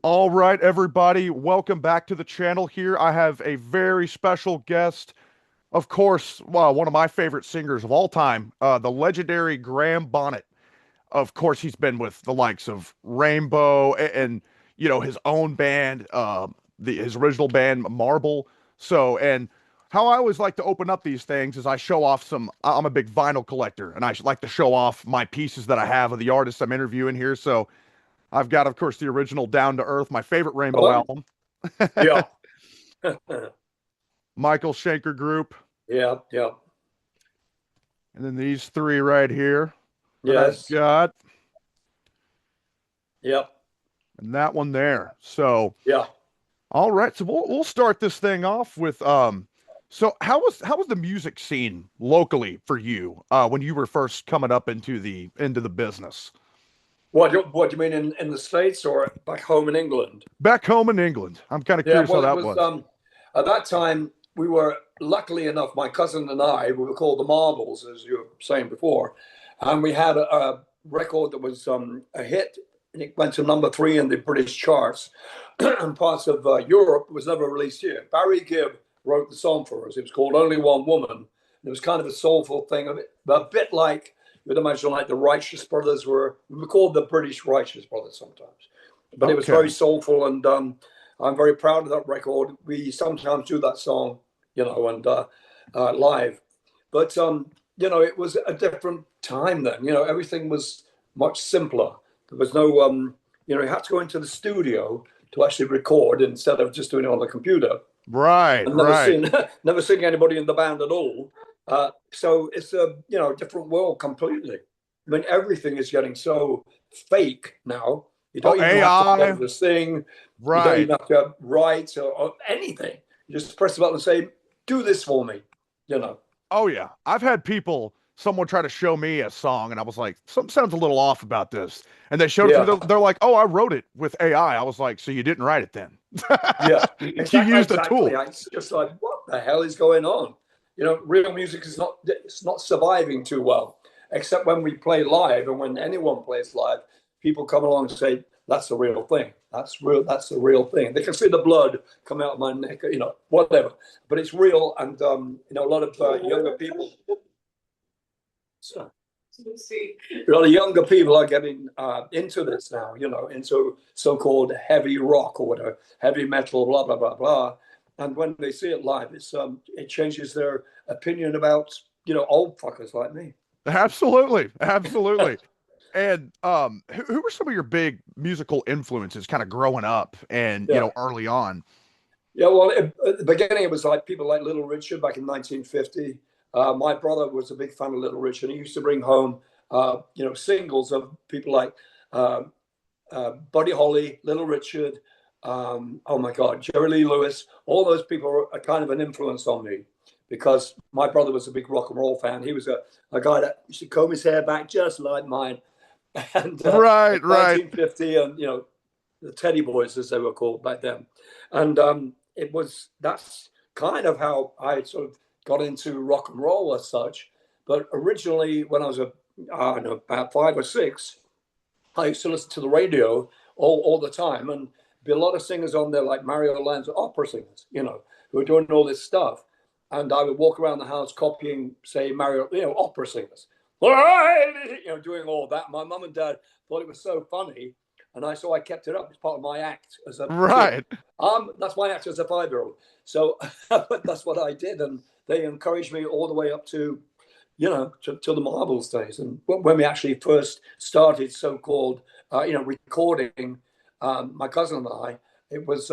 All right, everybody, welcome back to the channel here. I have a very special guest. Of course, well, one of my favorite singers of all time, the legendary Graham Bonnet. Of course, he's been with the likes of Rainbow and his own band, his original band Marble. So, and how I always like to open up these things is I show off some. I'm a big vinyl collector, and I like to show off my pieces that I have of the artists I'm interviewing here. So I've got, of course, the original Down to Earth, my favorite Rainbow Hello? album. Yeah. Michael Schenker Group, Yeah, yeah. and then these three right here that I've Yes. got, Yep. and that one there. So, Yeah. all right, so we'll start this thing off with So how was the music scene locally for you when you were first coming up into the business? What do you mean in the States or back home in England? Back home in England. I'm kind of Yeah, curious how well it that was was. at that time we were luckily enough, my cousin and I, we were called the Marbles, as you were saying before, and we had a record that was a hit and it went to number 3 in the British charts and parts of Europe. It was never released here. Barry Gibb wrote the song for us. It was called Only One Woman. And it was kind of a soulful thing, a bit like you'd imagine like the Righteous Brothers were. We were called the British Righteous Brothers sometimes, but it was Okay. very soulful, and I'm very proud of that record. We sometimes do that song, and live, but it was a different time then. Everything was much simpler. There was no, you had to go into the studio to actually record instead of just doing it on the computer. Right, I've never right. seen never seen anybody in the band at all. So it's a different world completely. I mean, everything is getting so fake now. You Oh, don't even have to be AI. able to sing. You don't Right. even have to write or anything. You just press the button and say, "Do this for me." You know. Oh yeah, I've had someone try to show me a song, and I was like, something sounds a little off about this. And they showed it to me. Yeah. They're like, "Oh, I wrote it with AI." I was like, "So you didn't write it then? Yeah. You Exactly. used a Exactly. tool." It's just like, what the hell is going on? Real music is not. It's not surviving too well, except when we play live, and when anyone plays live, people come along and say, "That's the real thing. That's real. That's the real thing." They can see the blood come out of my neck, whatever. But it's real, and a lot of younger people. So, a lot of younger people are getting into this now, into so-called heavy rock or whatever, heavy metal, blah blah blah blah. And when they see it live, it changes their opinion about old fuckers like me. Absolutely, absolutely. And who were some of your big musical influences, kind of growing up and Yeah, early on? yeah. Well, at the beginning, it was like people like Little Richard back in 1950. My brother was a big fan of Little Richard. He used to bring home, singles of people like uh, Buddy Holly, Little Richard, oh my God, Jerry Lee Lewis. All those people are kind of an influence on me because my brother was a big rock and roll fan. He was a guy that used to comb his hair back just like mine. And Right, it's right. 1950, and the Teddy Boys, as they were called back then. And that's kind of how I sort of got into rock and roll as such. But originally, when I was I don't know, about 5 or 6, I used to listen to the radio all the time, and be a lot of singers on there like Mario Lanza, opera singers, who are doing all this stuff. And I would walk around the house copying, say, Mario, opera singers, doing all that. My mum and dad thought it was so funny, and I kept it up. It's part of my act as a kid. Right. That's my act as a 5-year-old. So that's what I did, and they encouraged me all the way up to to the Marbles days. And when we actually first started so-called, recording, my cousin and I, it was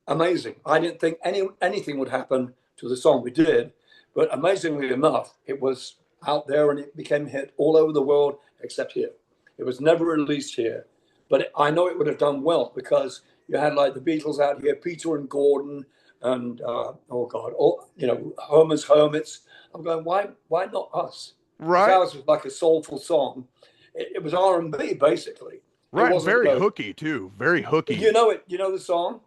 amazing. I didn't think anything would happen to the song. We did, but amazingly enough, it was out there and it became a hit all over the world except here. It was never released here, but I know it would have done well because you had like the Beatles out here, Peter and Gordon, and oh God, Homer's Hermits. I'm going, why not us? Because Right. ours was like a soulful song. It was R&B basically. It Right. wasn't, Very hooky too. Very hooky. you know the song.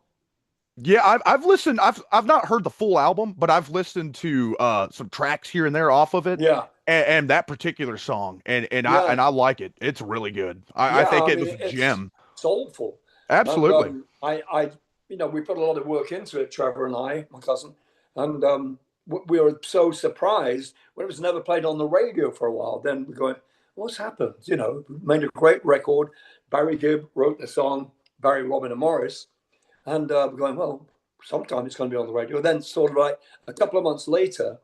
Yeah, I've listened. I've not heard the full album, but I've listened to some tracks here and there off of it, Yeah, and that particular song, yeah, and I like it. It's really good. I yeah. think I it was mean, a it's gem. soulful, and Absolutely. we put a lot of work into it, Trevor and I, my cousin, and we were so surprised when it was never played on the radio for a while. Then we're going, what's happened? We made a great record. Barry Gibb wrote the song, Barry, Robin, and Morris, and we're going, well, sometime it's going to be on the radio. Then, sort of like a couple of months later,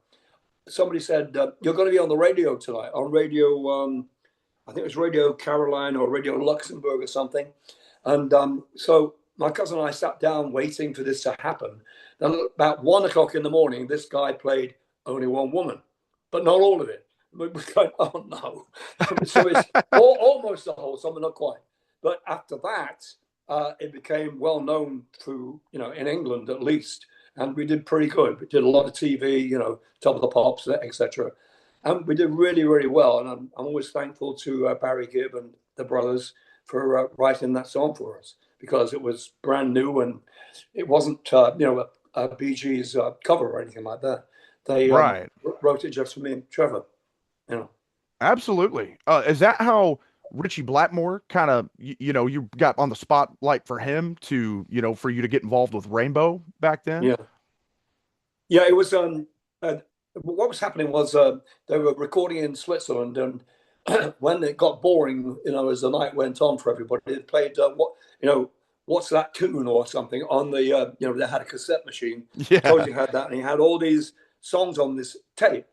somebody said, you're going to be on the radio tonight, on radio, I think it was Radio Caroline or Radio Luxembourg or something. And so my cousin and I sat down waiting for this to happen. Then about 1 o'clock in the morning, this guy played Only One Woman, but not all of it. We're going, oh no. So it's almost the whole song, but not quite. But after that, it became well known through, in England at least. And we did pretty good. We did a lot of TV, Top of the Pops, etc. And we did really, really well. And I'm always thankful to Barry Gibb and the brothers for writing that song for us because it was brand new and it wasn't, a Bee Gees cover or anything like that. They Right. wrote it just for me and Trevor, you know. Absolutely. Is that how Richie Blackmore kind of, you got on the spotlight for him to, for you to get involved with Rainbow back then? Yeah. Yeah, it was. What was happening was they were recording in Switzerland, and when it got boring, as the night went on for everybody, they played what's that tune or something on the, they had a cassette machine. Yeah. Cozy had that, and he had all these songs on this tape,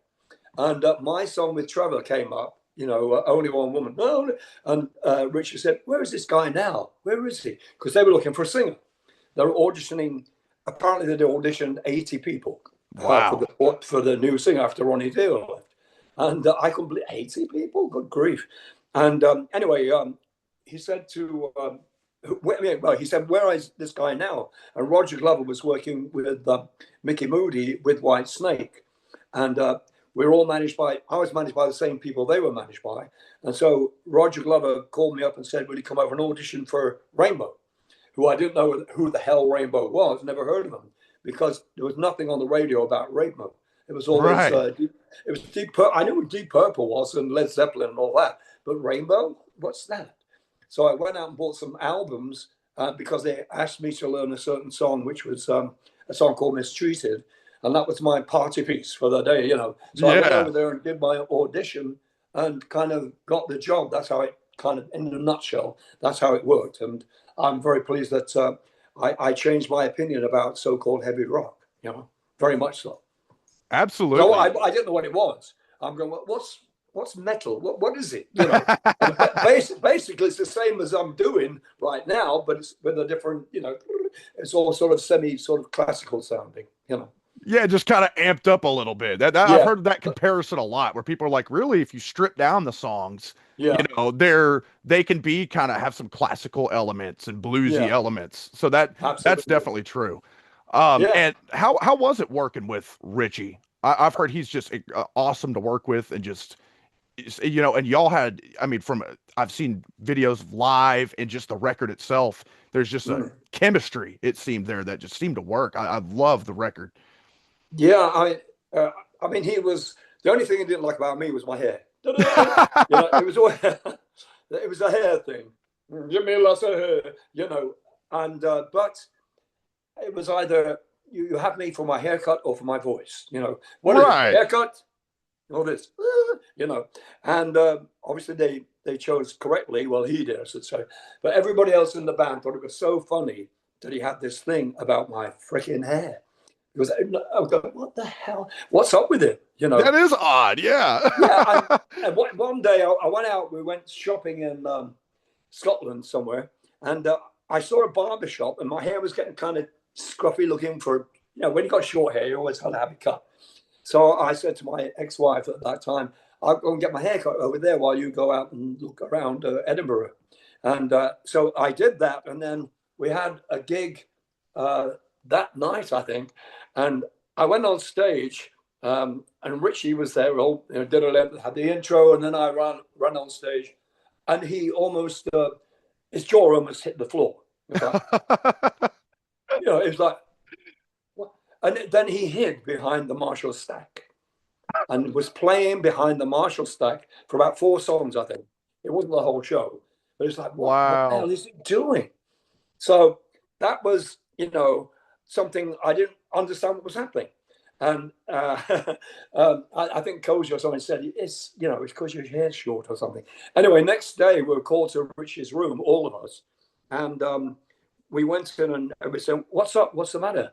and my song with Trevor came up. Only one woman. No, and Richard said, "Where is this guy now? Where is he?" Because they were looking for a singer. They were auditioning. Apparently, they'd auditioned 80 people Wow. for the new singer after Ronnie Dio left, and I couldn't believe 80 people. Good grief! And anyway, he said to he said, "Where is this guy now?" And Roger Glover was working with Mickey Moody with White Snake, and we were all managed by. I was managed by the same people they were managed by, and so Roger Glover called me up and said, "Will you come over and audition for Rainbow?" Who I didn't know who the hell Rainbow was, never heard of him, because there was nothing on the radio about Rainbow. It was always Right. it was Deep Purple. I knew what Deep Purple was and Led Zeppelin and all that, but Rainbow, what's that? So I went out and bought some albums because they asked me to learn a certain song, which was a song called "Mistreated," and that was my party piece for the day. So I went Yeah. over there and did my audition and kind of got the job. That's how it kind of, in a nutshell, that's how it worked. And I'm very pleased that I changed my opinion about so-called heavy rock. Very much so. No, Absolutely. I didn't know what it was. I'm going, well, what's metal? What is it? And basically it's the same as I'm doing right now, but it's with a different. It's all sort of sort of classical sounding. Yeah, just kind of amped up a little bit. I've Yeah, heard that comparison a lot, where people are like, really, if you strip down the songs, yeah, they can be kind of have some classical elements and bluesy yeah, elements. So that's absolutely. definitely true. Yeah. And how was it working with Richie? I've heard he's just awesome to work with, and just and y'all had, I mean, from I've seen videos live and just the record itself. There's just a Mm. chemistry it seemed there that just seemed to work. I love the record. Yeah, I mean, he was the only thing he didn't like about me was my hair. It was always, it was a hair thing. Give me lots of hair, and but it was either you have me for my haircut or for my voice. What is it? Right. Haircut, all this, and obviously they chose correctly. Well, he did, I should say, but everybody else in the band thought it was so funny that he had this thing about my freaking hair. Because I was going, what the hell? What's up with it? That is odd. Yeah. Yeah. And one day I went out. We went shopping in Scotland somewhere, and I saw a barber shop, and my hair was getting kind of scruffy looking for. When you got short hair, you always had to have it cut. So I said to my ex-wife at that time, "I'll go and get my hair cut over there while you go out and look around Edinburgh." And so I did that, and then we had a gig that night, I think, and I went on stage, and Richie was there. All had the intro, and then I ran on stage, and he almost his jaw almost hit the floor. It was like, it was like, And then he hid behind the Marshall stack and was playing behind the Marshall stack for about 4 songs, I think. It wasn't the whole show, but it's like, what the Wow. hell is he doing? So that was, something I didn't understand what was happening. And I think Cozy or someone said, it's because your hair's short or something. Anyway, next day we were called to Rich's room, all of us. And we went in and we said, what's up? What's the matter?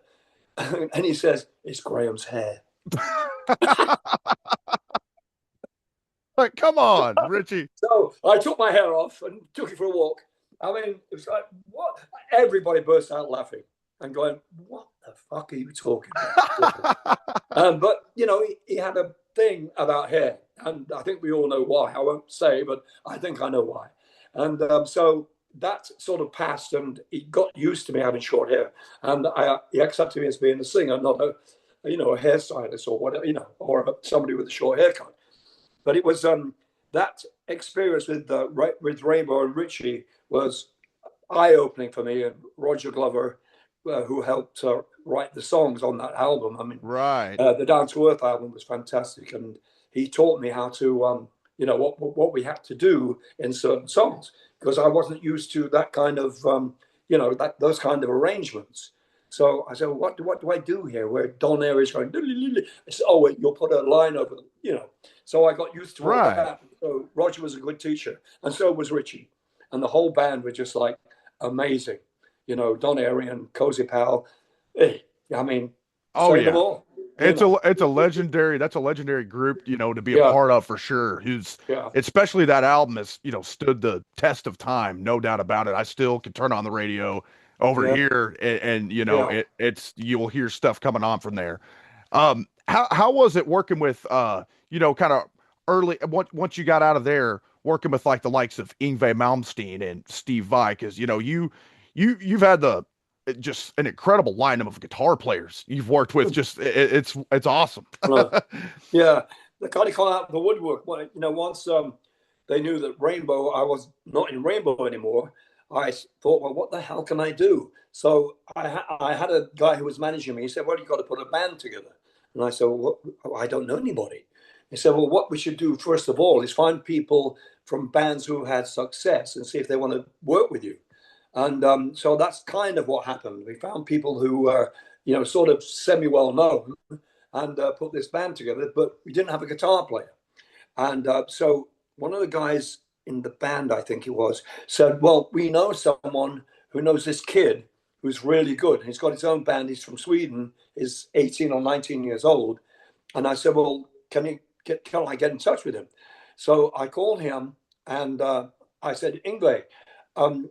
And he says, it's Graham's hair. Like, come on, Richie. So I took my hair off and took it for a walk. I mean, it was like, what? Everybody burst out laughing and going, what the fuck are you talking about? But, he had a thing about hair. And I think we all know why. I won't say, but I think I know why. And so that sort of passed, and he got used to me having short hair. And he accepted me as being a singer, not a hairstylist or whatever, or somebody with a short haircut. But it was that experience with Rainbow and Richie was eye-opening for me. And Roger Glover, who helped write the songs on that album. I mean, Right. the Down to Earth album was fantastic, and he taught me how to, what we had to do in certain songs, because I wasn't used to that kind of, those kind of arrangements. So I said, what do I do here? Where Don Air is going, I said, oh, wait, you'll put a line over, So I got used to all Right. that. So Roger was a good teacher, and so was Richie, and the whole band were just like amazing. Don Airy and Cozy Powell. Hey, I mean, Oh say them yeah. all. You It's know, a legendary that's a legendary group, to be a yeah, part of for sure. Who's yeah, especially that album has, stood the test of time, no doubt about it. I still can turn on the radio over yeah, here and yeah. it's you'll hear stuff coming on from there. How was it working with kind of early once you got out of there, working with like the likes of Yngwie Malmsteen and Steve Vai? Because you've had the just an incredible lineup of guitar players you've worked with. Just it's awesome. Uh, yeah, they kind of come out of the woodwork. Well, once they knew that Rainbow, I was not in Rainbow anymore. I thought, well, what the hell can I do? So I had a guy who was managing me. He said, well, you've got to put a band together. And I said, well, I don't know anybody. He said, well, what we should do first of all is find people from bands who had success and see if they want to work with you. And so that's kind of what happened. We found people who were, sort of semi-well known, and put this band together, but we didn't have a guitar player. And so one of the guys in the band, I think it was, said, well, we know someone who knows this kid who's really good. He's got his own band. He's from Sweden. He's 18 or 19 years old. And I said, well, can I get in touch with him? So I called him and I said, Ingve,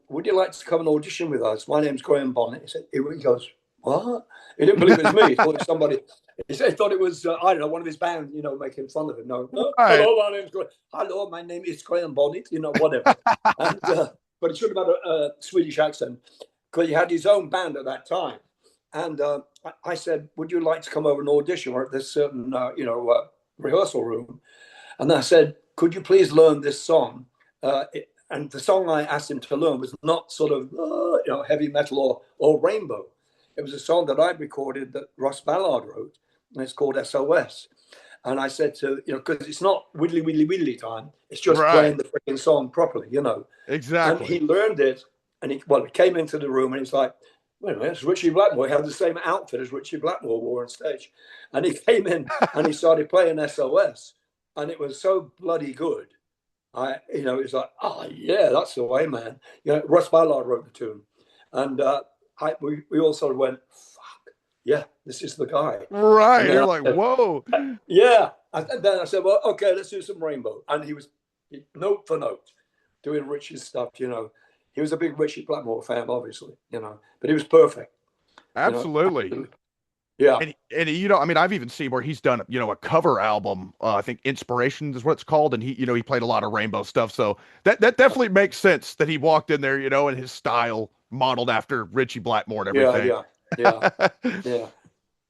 would you like to come and audition with us? My name's Graham Bonnet. He goes, what? He didn't believe it was me. He thought it was somebody. He thought it was, I don't know, one of his band, making fun of him. No, Right. hello, my name's Graham. Hello, my name is Graham Bonnet, whatever. And, but he should have had a Swedish accent because he had his own band at that time. And I said, would you like to come over and audition? We're at this certain, rehearsal room. And I said, could you please learn this song? And the song I asked him to learn was not sort of, heavy metal or Rainbow. It was a song that I'd recorded that Ross Ballard wrote, and it's called SOS. And I said to, because it's not widdly, widdly, widdly time. It's just Right. playing the freaking song properly, And Exactly. he learned it, and he came into the room, and he's like, wait a minute, it's Richie Blackmore. He had the same outfit as Richie Blackmore wore on stage. And he came in, and he started playing SOS. And it was so bloody good. It's like, oh yeah, that's the way, man. Russ Ballard wrote the tune, and we all sort of went, fuck, yeah, this is the guy. And Right. then You're like, whoa. yeah, and then I said, well, okay, let's do some Rainbow, and he was note for note doing Richie's stuff. He was a big Richie Blackmore fan, obviously, but he was perfect. Absolutely. Absolutely. Yeah, And I mean, I've even seen where he's done, a cover album. I think Inspirations is what it's called, and he played a lot of Rainbow stuff. So that definitely makes sense that he walked in there, and his style modeled after Richie Blackmore and yeah, everything. yeah, yeah, yeah.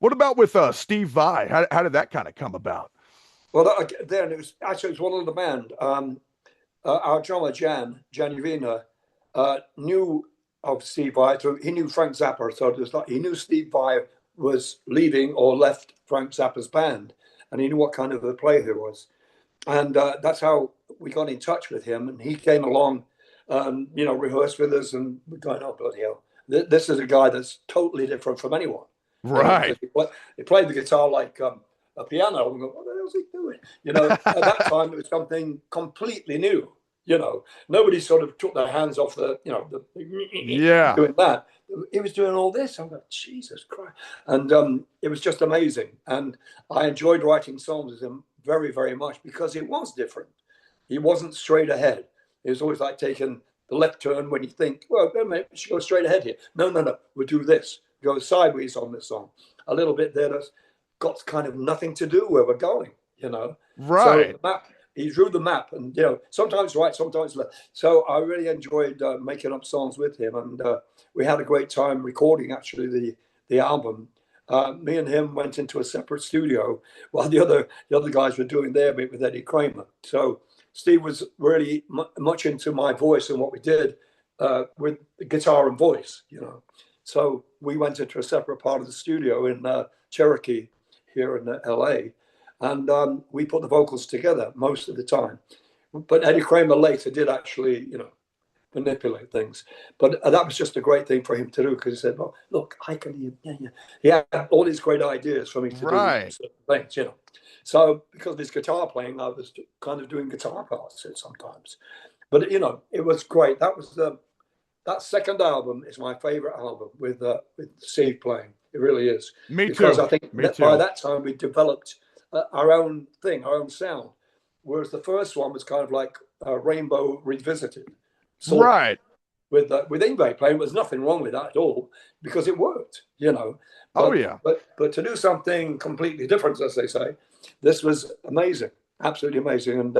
What about with Steve Vai? How did that kind of come about? Well, then it was one of the band. Our drummer Jan Uvina, knew of Steve Vai. He knew Frank Zappa, so it was like he knew Steve Vai was leaving or left Frank Zappa's band, and he knew what kind of a player he was. And that's how we got in touch with him. And he came along, rehearsed with us, and we're going, oh, bloody hell. This is a guy that's totally different from anyone, Right. because he played the guitar like a piano. And go, what the hell's he doing? At that time, it was something completely new. Nobody sort of took their hands off Yeah. doing that. He was doing all this. I'm like, Jesus Christ. And it was just amazing. And I enjoyed writing songs with him very, very much because it was different. He wasn't straight ahead. It was always like taking the left turn when you think, well, maybe we should go straight ahead here. No, no, no. We'll do this. Go sideways on this song. A little bit there that's got kind of nothing to do where we're going. So Right. the map, he drew the map, and sometimes right, sometimes left. So I really enjoyed making up songs with him, and we had a great time recording actually the album. Me and him went into a separate studio while the other guys were doing their bit with Eddie Kramer. So Steve was really much into my voice and what we did with the guitar and voice. So we went into a separate part of the studio in Cherokee here in LA, and we put the vocals together most of the time. But Eddie Kramer later did actually, manipulate things. But that was just a great thing for him to do, because he said, "Well, look, I can." He had all these great ideas for me to do Right. certain things. So because of his guitar playing, I was kind of doing guitar parts sometimes. But it was great. That second album is my favorite album with Steve playing. It really is, Me because too. I think Me that by too. that time we developed our own thing, our own sound. Whereas the first one was kind of like Rainbow Revisited, sort of. Right. With Ingve playing, there's nothing wrong with that at all, because it worked. Oh But yeah. but to do something completely different, as they say, this was amazing, absolutely amazing, and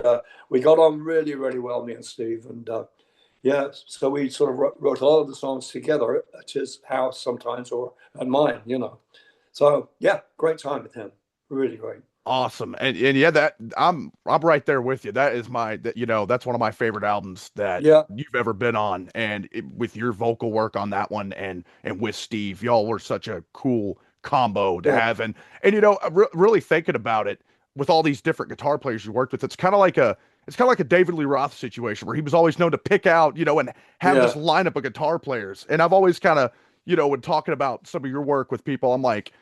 we got on really, really well, me and Steve, and yeah, so we sort of wrote a lot of the songs together at his house sometimes, or at mine. So yeah, great time with him, really great. Awesome. And yeah, that I'm right there with you. That is that's one of my favorite albums that Yeah, you've ever been on. And with your vocal work on that one and with Steve, y'all were such a cool combo to yeah, have. And really thinking about it, with all these different guitar players you worked with, it's kind of like a David Lee Roth situation where he was always known to pick out, and have this yeah, lineup of guitar players. And I've always kind of, when talking about some of your work with people, I'm like,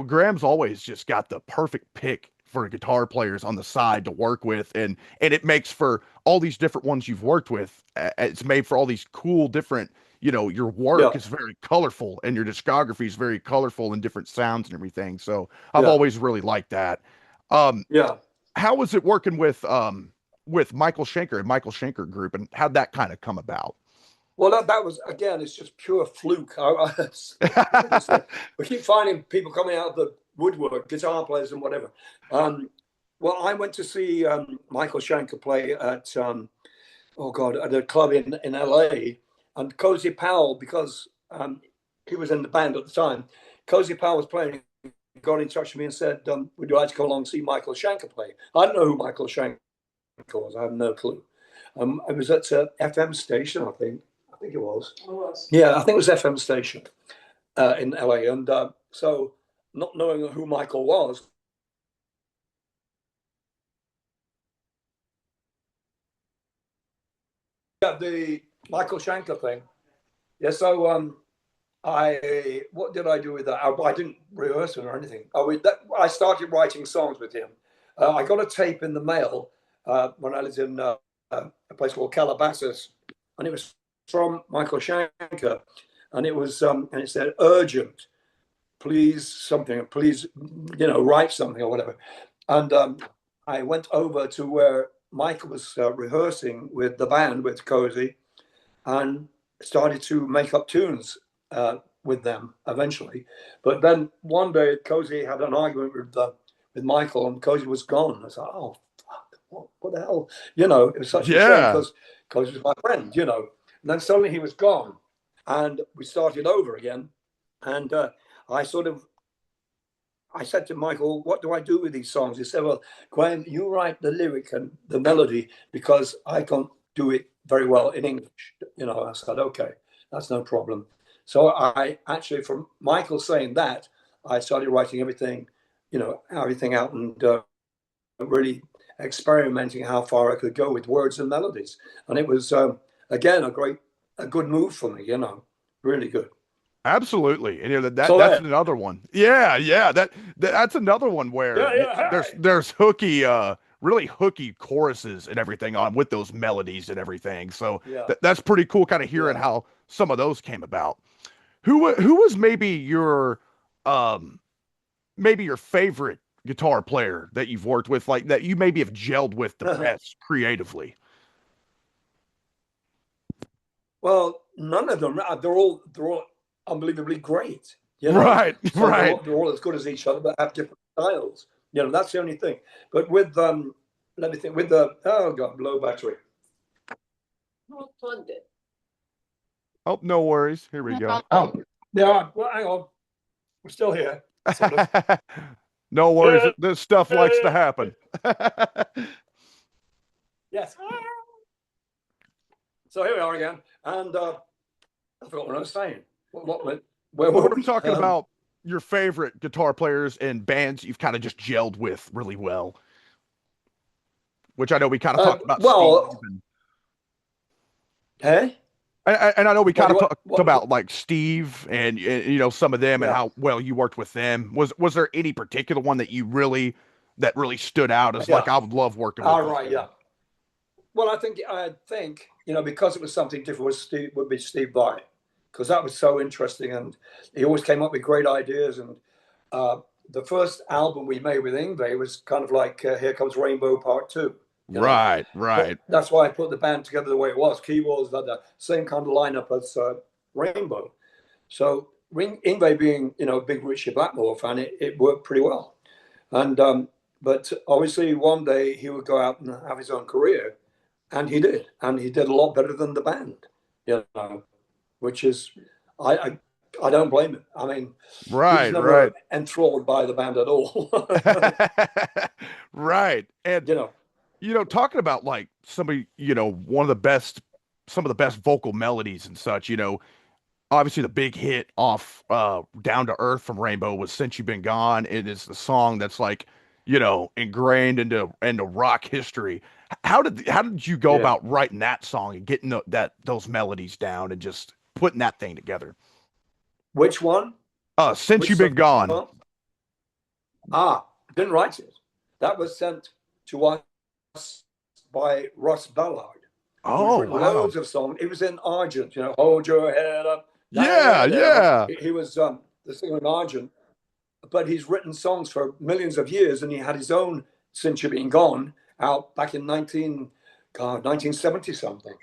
Graham's always just got the perfect pick for guitar players on the side to work with, and it makes for all these different ones you've worked with. It's made for all these cool different, your yeah, work is very colorful and your discography is very colorful and different sounds and everything. So I've yeah, always really liked that. Um, yeah. how was it working with Michael Schenker and Michael Schenker Group, and how'd that kind of come about? Well, that was, again, it's just pure fluke. We keep finding people coming out of the woodwork, guitar players and whatever. Um, well, I went to see Michael Schenker play at oh God, at a club in LA, and Cozy Powell, because he was in the band at the time. Cozy Powell was playing. Got in touch with me and said, "Would you like to come along and see Michael Schenker play?" I don't know who Michael Schenker was. I have no clue. It was at a FM station, I think. I think it was. It was. Yeah, I think it was FM station in LA, and so not knowing who Michael was, yeah, the Michael Schenker thing. Yeah, so I what did I do with that? I didn't rehearse it or anything. I started writing songs with him. I got a tape in the mail when I lived in a place called Calabasas, and it was from Michael Schenker, and it said urgent, please something, please write something or whatever. And I went over to where Michael was rehearsing with the band with Cozy, and started to make up tunes with them eventually. But then one day, Cozy had an argument with Michael, and Cozy was gone. I was like, oh, fuck, what the hell? It was such a shame, Yeah. because Cozy was my friend. And then suddenly he was gone, and we started over again. And I sort of I said to Michael, what do I do with these songs? He said, well, Graham, you write the lyric and the melody, because I can't do it very well in English. I said, okay, that's no problem. So I actually, from Michael saying that, I started writing everything, everything out and really experimenting how far I could go with words and melodies. And it was again a good move for me, really good. Absolutely. And So that's there, another one. Yeah, yeah. That's another one where yeah, yeah, there's hey, hooky really hooky choruses and everything on with those melodies and everything. So yeah. that's pretty cool kind of hearing Yeah. how some of those came about. Who was maybe your favorite guitar player that you've worked with, like that you maybe have gelled with the best creatively? Well, none of them. They're all unbelievably great. Right, So they're right. all, they're all as good as each other, but have different styles. That's the only thing. But with let me think. With the oh god, low battery. Oh, no worries. Here we go. Oh, yeah. Well, hang on. We're still here, sort of. No worries. This stuff likes to happen. Yes. So here we are again, and I forgot what I was saying. Where We were were we? talking about your favorite guitar players and bands you've kind of just gelled with really well, which I know we kind of talked about Steve well, hey, and I know we what kind do of you talked what? about like Steve and some of them and Yeah. how well you worked with them. Was there any particular one that really stood out as Yeah. like I would love working with All this right. guy? Yeah. Well, I think because it was something different, would be Steve Vai, because that was so interesting, and he always came up with great ideas. And uh, the first album we made with Ingve was kind of like Here Comes Rainbow Part Two. You know, Right, right, that's why I put the band together the way it was. Keyboards had the same kind of lineup as Rainbow. So Ingve being a big Richie Blackmore fan, it worked pretty well. And but obviously one day he would go out and have his own career, and he did a lot better than the band, which is I I, I don't blame him. I mean, he was right, never right. enthralled by the band at all. Right. And you know, talking about like somebody, one of the best, some of the best vocal melodies and such, obviously the big hit off Down to Earth from Rainbow was Since You've Been Gone. It is the song that's like, ingrained into rock history. How did you go yeah. about writing that song and getting those melodies down and just putting that thing together? Which one? Since Which You've Been song? Gone. Didn't write it. That was sent to us by Ross Ballard, who's Oh, written wow. loads of songs. He was in Argent, Hold Your Head Up. Yeah, yeah. He was the singer in Argent, but he's written songs for millions of years, and he had his own Since You've Been Gone out back in 1970 something.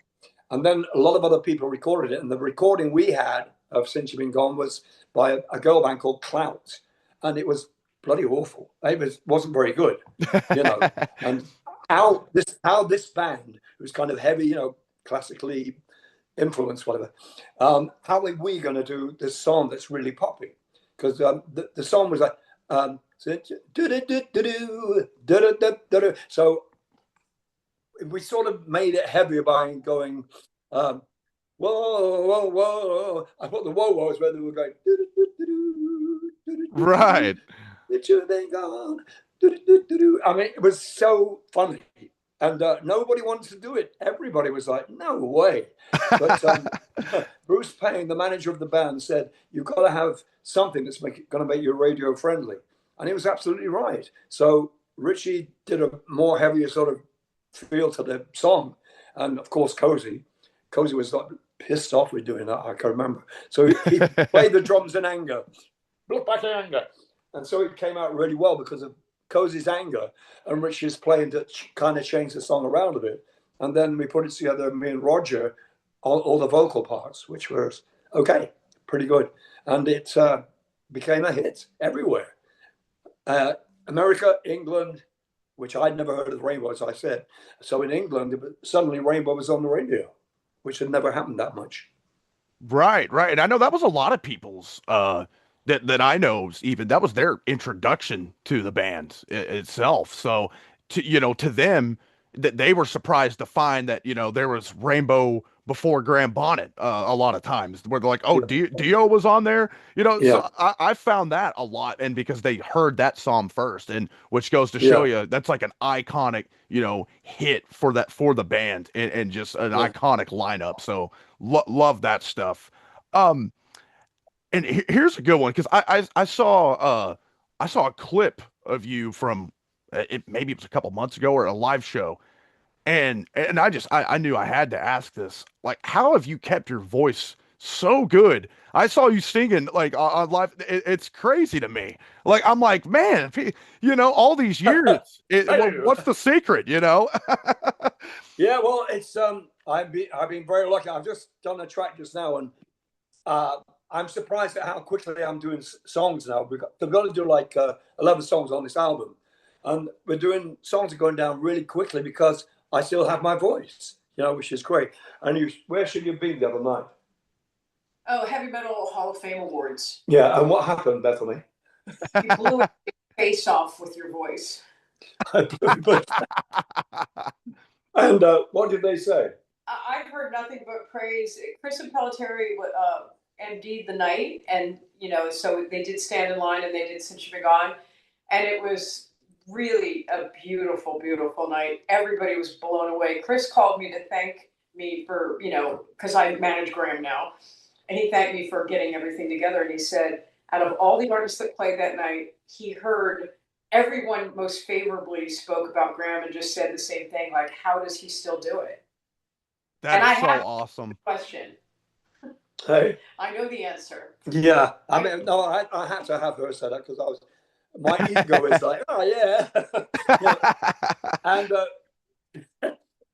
And then a lot of other people recorded it, and the recording we had of Since You've Been Gone was by a girl band called Clout, and it was bloody awful. Wasn't very good, you know. And how this band, who's kind of heavy, classically influenced, whatever, how are we going to do this song that's really poppy? Because the song was like, so we sort of made it heavier by going, um, whoa, whoa, whoa. I thought the whoa whoas where they were going, Right. it should have been gone. I mean, it was so funny. And nobody wanted to do it. Everybody was like, no way. But Bruce Payne, the manager of the band, said, you've got to have something that's going to make you radio friendly. And he was absolutely right. So Richie did a more heavier sort of feel to the song. And of course, Cozy was like pissed off with doing that. I can remember. So he played the drums in anger. Look back in anger. And so it came out really well because of Cozy's anger and Richie's playing to kind of change the song around a bit. And then we put it together, me and Roger, all the vocal parts, which was okay, pretty good. And it became a hit everywhere. Uh, America, England, which I'd never heard of Rainbow, as I said. So in England, suddenly Rainbow was on the radio, which had never happened that much. Right, right. And I know that was a lot of people's that I know even that was their introduction to the band itself. To them that they were surprised to find that, there was Rainbow before Graham Bonnet a lot of times where they're like, oh, Yeah, Dio was on there, yeah, so I found that a lot, and because they heard that song first, and which goes to show yeah, you that's like an iconic hit for the band, and just an yeah. iconic lineup. So love that stuff. Um, and here's a good one because I saw a clip of you from maybe it was a couple months ago or a live show, and I knew I had to ask this. Like, how have you kept your voice so good? I saw you singing like on live. It's crazy to me. Like, I'm like, man, all these years, Hello. what's the secret? Yeah, well, it's I've been very lucky. I've just done a track just now, and uh, I'm surprised at how quickly I'm doing songs now. We've got to do like 11 songs on this album, and we're doing songs are going down really quickly because I still have my voice, which is great. And where should you be the other night? Oh, Heavy Metal Hall of Fame Awards. Yeah, and what happened, Bethany? You blew your face off with your voice. And what did they say? I've heard nothing but praise. Chris and Pelletieri MD'd the night, and so they did stand in line and they did Since You've Been Gone, and it was really a beautiful, beautiful night. Everybody was blown away. Chris called me to thank me for because I manage Graham now, and he thanked me for getting everything together. And he said, out of all the artists that played that night, he heard everyone most favorably spoke about Graham and just said the same thing, like, how does he still do it? That And is I so have a awesome. question. Hey. I know the answer. Yeah, I mean, no, I had to have her say that because my ego is like, oh yeah, and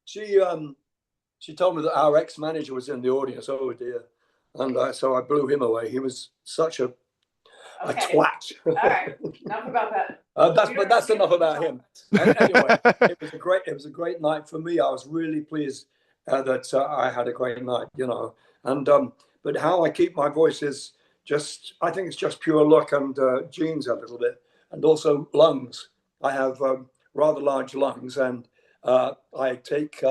she told me that our ex-manager was in the audience. Oh dear, and so I blew him away. He was such a Okay. twat. All right. Enough about that. That's enough about him. Anyway, it was a great night for me. I was really pleased that I had a great night, and but how I keep my voice is I think it's just pure luck and genes a little bit, and also lungs. I have rather large lungs, and I take.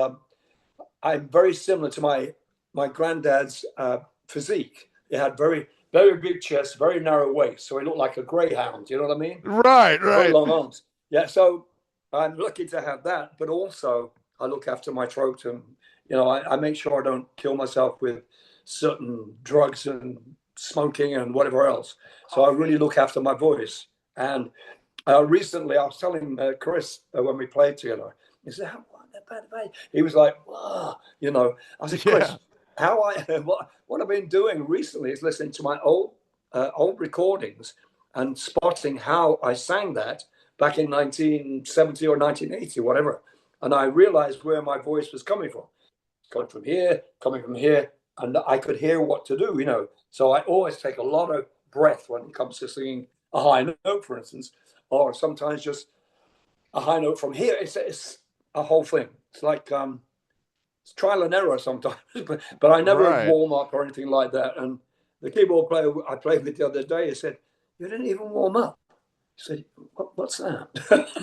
I'm very similar to my granddad's physique. He had very big chest, very narrow waist, so he looked like a greyhound. You know what I mean? Right, Very right. long arms. Yeah, so I'm lucky to have that, but also I look after my throat, and I make sure I don't kill myself with certain drugs and smoking and whatever else. So I really look after my voice. And recently, I was telling Chris when we played together, he said, he was like, wow, I said, Yeah. Chris, what I've been doing recently is listening to my old recordings and spotting how I sang that back in 1970 or 1980, whatever. And I realized where my voice was coming from. Coming from here, and I could hear what to do. So I always take a lot of breath when it comes to singing a high note, for instance, or sometimes just a high note from here. It's a whole thing. It's like it's trial and error sometimes, but I never Right. warm up or anything like that. And the keyboard player I played with the other day, he said, "You didn't even warm up." He said, "What's that?"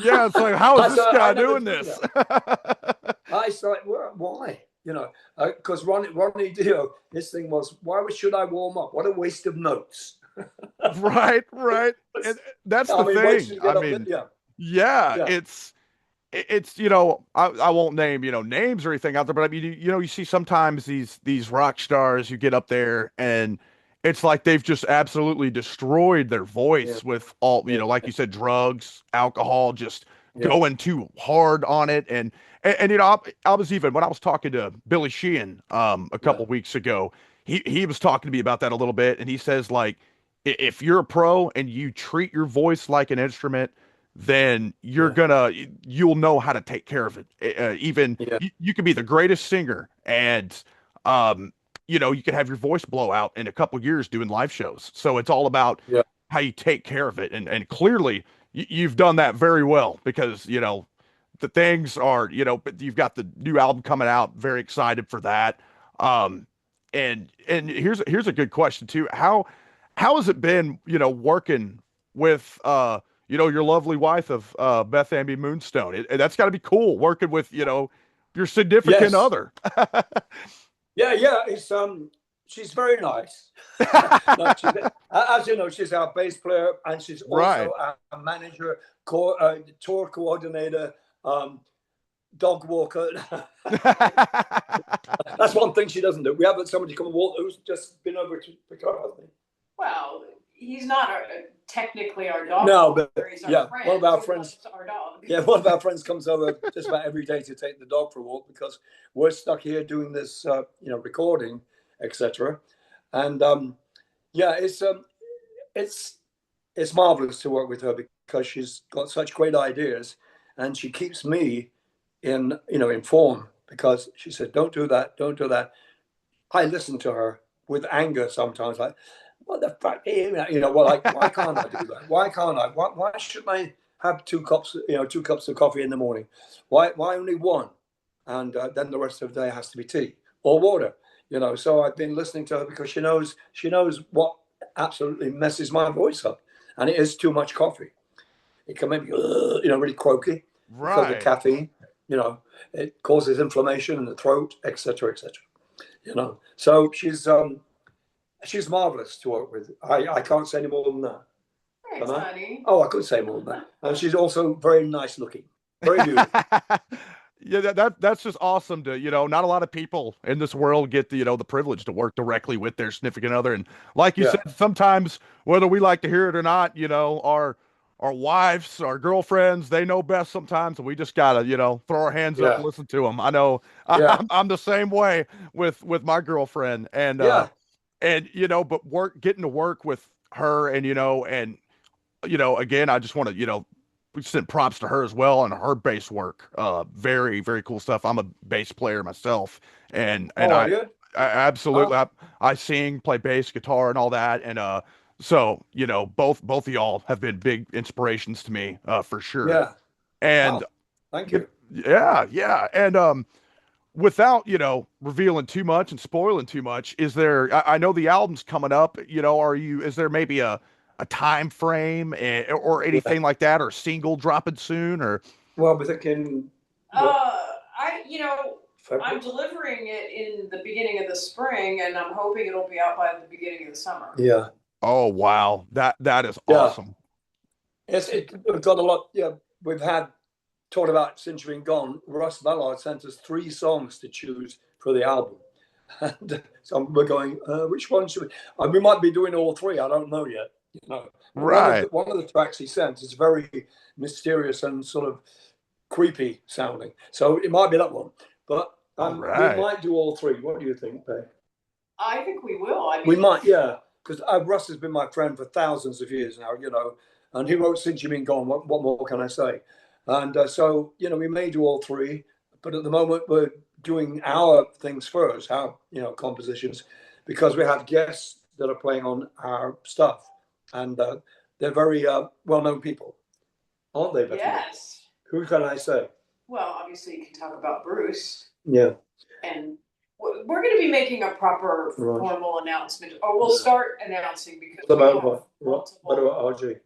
Yeah, it's like, how is I this said, "I guy never doing do this? that." I said, "Why?" Because Ronnie Dio, his thing was, "Why should I warm up? What a waste of notes." Right, right. And that's I the mean, wait till thing. you I get up there. mean, Yeah, yeah, yeah, it's I won't name names or anything out there, but I mean you see sometimes these rock stars who get up there and it's like they've just absolutely destroyed their yeah, voice with all yeah, like you said, drugs, alcohol, just yeah, going too hard on it. And I was even when I was talking to Billy Sheehan a yeah, couple weeks ago, he was talking to me about that a little bit, and he says like if you're a pro and you treat your voice like an instrument, then yeah, you'll know how to take care of it. Even yeah, you can be the greatest singer, and um, you can have your voice blow out in a couple years doing live shows. So it's all about yeah, how you take care of it, and clearly you've done that very well because the things are but you've got the new album coming out. Very excited for that. Um, and here's a good question too. How has it been, working with your lovely wife of Beth Amby Moonstone? That's got to be cool working with, your significant yes. other. yeah. It's she's very nice. No, as you know, she's our bass player and she's Right. also our manager, tour coordinator, um, dog walker. That's one thing she doesn't do. We have somebody come and walk who's just been over to pick her up. Well, he's not technically our dog. No, but he's yeah, friend. one of our friends. Our dog. Yeah, one of our friends comes over just about every day to take the dog for a walk because we're stuck here doing this, recording, etc. And yeah, it's it's marvelous to work with her because she's got such great ideas, and she keeps me informed because she said, "Don't do that, don't do that." I listen to her with anger sometimes, like, "What the fuck?" Well, like, why can't I do that? Why can't I? Why shouldn't I have 2 cups, 2 cups of coffee in the morning? Why only one? And then the rest of the day has to be tea or water. So I've been listening to her because she knows what absolutely messes my voice up, and it is too much coffee. It can make me, really croaky because of Right. caffeine. It causes inflammation in the throat, etc., etc. So she's marvelous to work with. I can't say any more than that. Thanks, honey. Oh, I could say more than that. And she's also very nice looking, very beautiful. Yeah, that's just awesome to, not a lot of people in this world get the, the privilege to work directly with their significant other. And like you said, Yeah, sometimes whether we like to hear it or not, our wives, our girlfriends, they know best sometimes, and we just gotta, throw our hands up yeah, and listen to them. I know yeah, I'm the same way with my girlfriend, yeah, and but getting to work with her, and again, I just want to, we send props to her as well on her bass work. Very, very cool stuff. I'm a bass player myself, and Oh, are you? I Huh? absolutely, I sing, play bass, guitar, and all that. And so both of y'all have been big inspirations to me, for sure. Yeah. And Wow. Thank you. yeah, yeah, and without revealing too much and spoiling too much, is there, I know the album's coming up, is there maybe a time frame, or Yeah. anything like that, or single dropping soon, or Well, we're thinking what, I, I'm February? delivering it in the beginning of the spring, and I'm hoping it'll be out by the beginning of the summer. Yeah. oh wow, that is Yeah. awesome. We've got a lot. Yeah. We've had talked about since you've been gone. Russ Ballard sent us 3 songs to choose for the album. And so we're going, which one should we? We might be doing all three. I don't know yet. But Right. one of the tracks he sent is very mysterious and sort of creepy sounding. So it might be that one. But All we right. might do all three. What do you think, Bay? I think we will. I We mean, might, yeah. Because Russ has been my friend for thousands of years now, and he wrote Since You've Been Gone. What more can I say? And so, we may do all three, but at the moment we're doing our things first, our, compositions, because we have guests that are playing on our stuff. And they're very well known people, aren't they, Bethany? yes. Who can I say? Well, obviously, you can talk about Bruce, Yeah, and we're going to be making a proper right. formal announcement, or we'll start announcing because What we about have what multiple. about RG?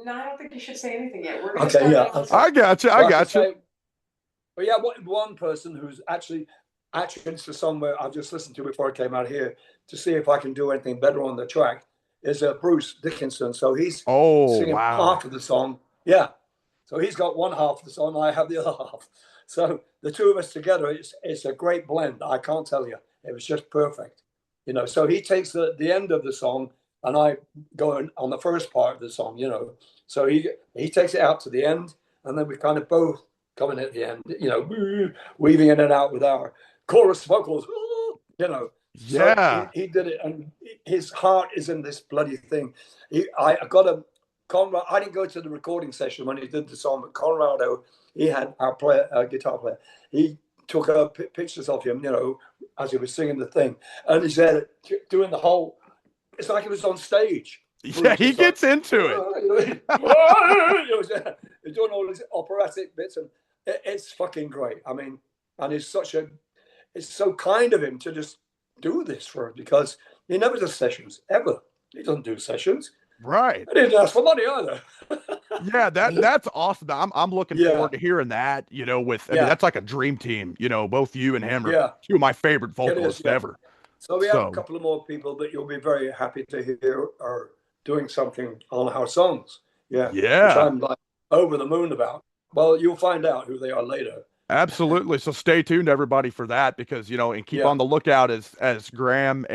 No, I don't think you should say anything yet. We're going to Okay, start yeah, announcing. okay. I got you. So I I can got you. say, but yeah, one person who's actually it's the song where I've just listened to before I came out here to see if I can do anything better on the track is Bruce Dickinson. So he's Oh singing wow. half of the song. Yeah. So he's got one half of the song, I have the other half. So the two of us together, it's a great blend. I can't tell you. It was just perfect. So he takes the end of the song and I go on the first part of the song. So he takes it out to the end and then we kind of both come in at the end, weaving in and out with our chorus vocals, So Yeah. he did it, and his heart is in this bloody thing. I got a Conrad. I didn't go to the recording session when he did the song, but Conrado, he had our guitar player. He took pictures of him, as he was singing the thing, and he said doing the whole. It's like he was on stage. Yeah, Bruce, he it's like, gets into it. he's doing all these operatic bits, and it's fucking great. I mean, and it's so kind of him to just do this for him because he never does sessions ever. He doesn't do sessions. Right. I didn't ask for money either. Yeah, that's awesome. I'm looking Yeah, forward to hearing that, with I mean yeah, that's like a dream team, both you and him are yeah. two of my favorite It is. vocalists Yeah. ever. So we have a So, couple of more people that you'll be very happy to hear are doing something on our songs. Yeah, which yeah. I'm like over the moon about. Well, you'll find out who they are later. Absolutely. So stay tuned, everybody, for that because and keep Yeah, on the lookout as Graham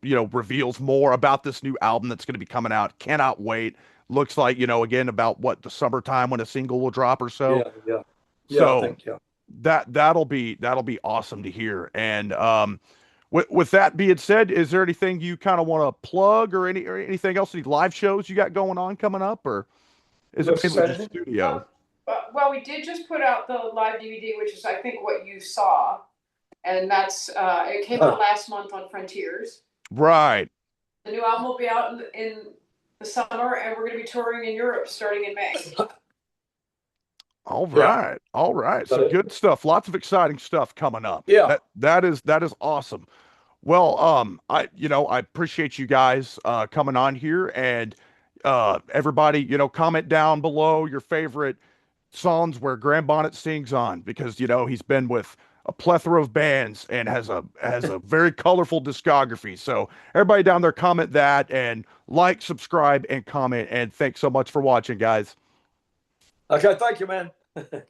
reveals more about this new album that's going to be coming out. Cannot wait. Looks like again about what the summertime when a single will drop or so. yeah, yeah, yeah. I So think yeah. that'll be awesome to hear. And with that being said, is there anything you kind of want to plug or anything else? Any live shows you got going on coming up, or is it What's mainly say just anything? studio? Well, we did just put out the live DVD, which is I think what you saw, and that's it came out Oh, last month on Frontiers. Right. The new album will be out in the summer, and we're going to be touring in Europe starting in May. All yeah. right. All right. Got So it. good stuff. Lots of exciting stuff coming up. Yeah. That is awesome. Well, I appreciate you guys coming on here and everybody, comment down below your favorite songs where Graham Bonnet sings on because he's been with a plethora of bands and has a very colorful discography. So everybody down there comment that and like, subscribe and comment and thanks so much for watching guys. Okay. Thank you, man.